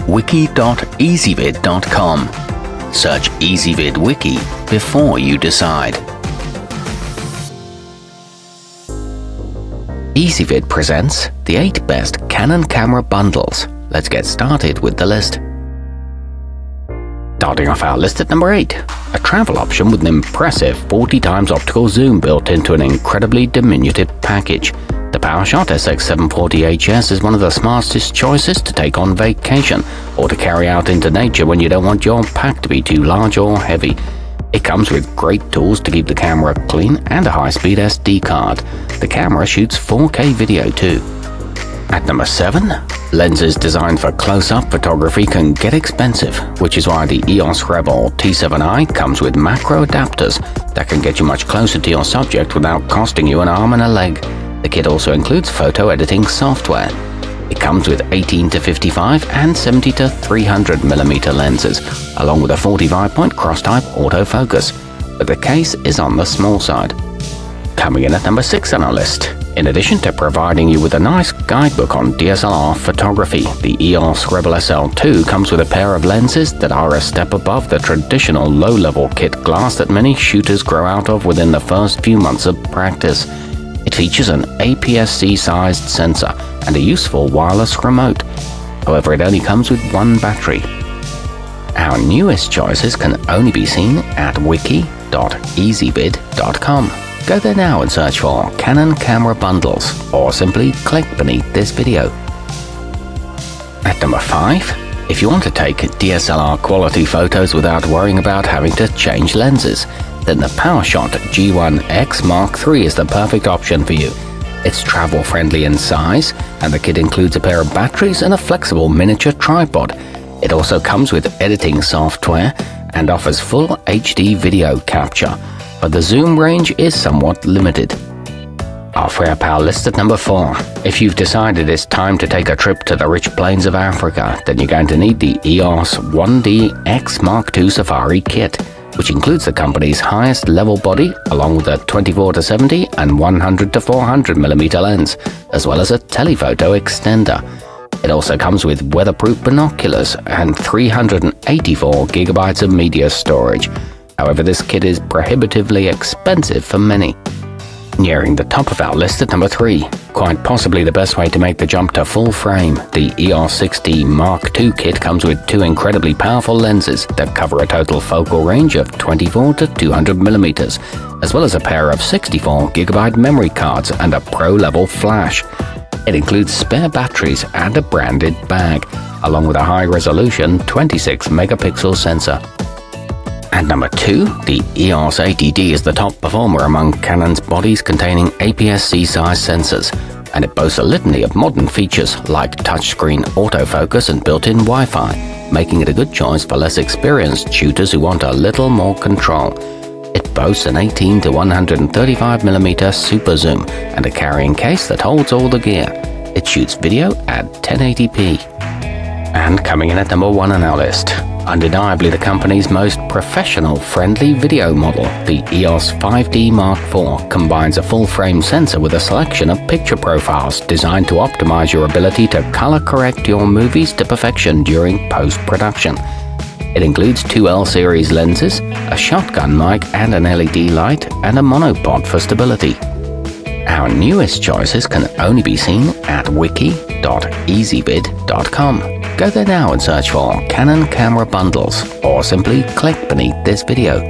wiki.ezvid.com. Search Ezvid Wiki before you decide. Ezvid presents the 8 best Canon camera bundles. Let's get started with the list. Starting off our list at number 8, a travel option with an impressive 40x optical zoom built into an incredibly diminutive package. The PowerShot SX740HS is one of the smartest choices to take on vacation or to carry out into nature when you don't want your pack to be too large or heavy. It comes with great tools to keep the camera clean and a high-speed SD card. The camera shoots 4K video too. At number 7, lenses designed for close-up photography can get expensive, which is why the EOS Rebel T7i comes with macro adapters that can get you much closer to your subject without costing you an arm and a leg. The kit also includes photo editing software. It comes with 18-55 and 70-300mm lenses, along with a 45-point cross-type autofocus, but the case is on the small side. Coming in at number 6 on our list, in addition to providing you with a nice guidebook on DSLR photography, the EOS Rebel SL2 comes with a pair of lenses that are a step above the traditional low-level kit glass that many shooters grow out of within the first few months of practice. It features an APS-C-sized sensor and a useful wireless remote. However, it only comes with one battery. Our newest choices can only be seen at wiki.ezvid.com. Go there now and search for Canon camera bundles, or simply click beneath this video. At number 5, if you want to take DSLR quality photos without worrying about having to change lenses, then the PowerShot G1X Mark III is the perfect option for you. It's travel-friendly in size, and the kit includes a pair of batteries and a flexible miniature tripod. It also comes with editing software and offers full HD video capture, but the zoom range is somewhat limited. Off we up our list at number 4. If you've decided it's time to take a trip to the rich plains of Africa, then you're going to need the EOS 1DX Mark II Safari kit, which includes the company's highest level body, along with a 24-70 and 100-400mm lens, as well as a telephoto extender. It also comes with weatherproof binoculars and 384GB of media storage. However, this kit is prohibitively expensive for many. Nearing the top of our list at number 3, quite possibly the best way to make the jump to full frame, the EOS 6D Mark II kit comes with 2 incredibly powerful lenses that cover a total focal range of 24-200mm, as well as a pair of 64GB memory cards and a pro-level flash. It includes spare batteries and a branded bag, along with a high-resolution 26-megapixel sensor. At number 2, the EOS 80D is the top performer among Canon's bodies containing APS-C-sized sensors, and it boasts a litany of modern features like touchscreen autofocus and built-in Wi-Fi, making it a good choice for less experienced shooters who want a little more control. It boasts an 18-135mm super zoom and a carrying case that holds all the gear. It shoots video at 1080p. And coming in at number 1 on our list, undeniably the company's most professional-friendly video model, the EOS 5D Mark IV combines a full-frame sensor with a selection of picture profiles designed to optimize your ability to color-correct your movies to perfection during post-production. It includes 2 L-series lenses, a shotgun mic and an LED light, and a monopod for stability. Our newest choices can only be seen at wiki.ezvid.com. Go there now and search for Canon camera bundles, or simply click beneath this video.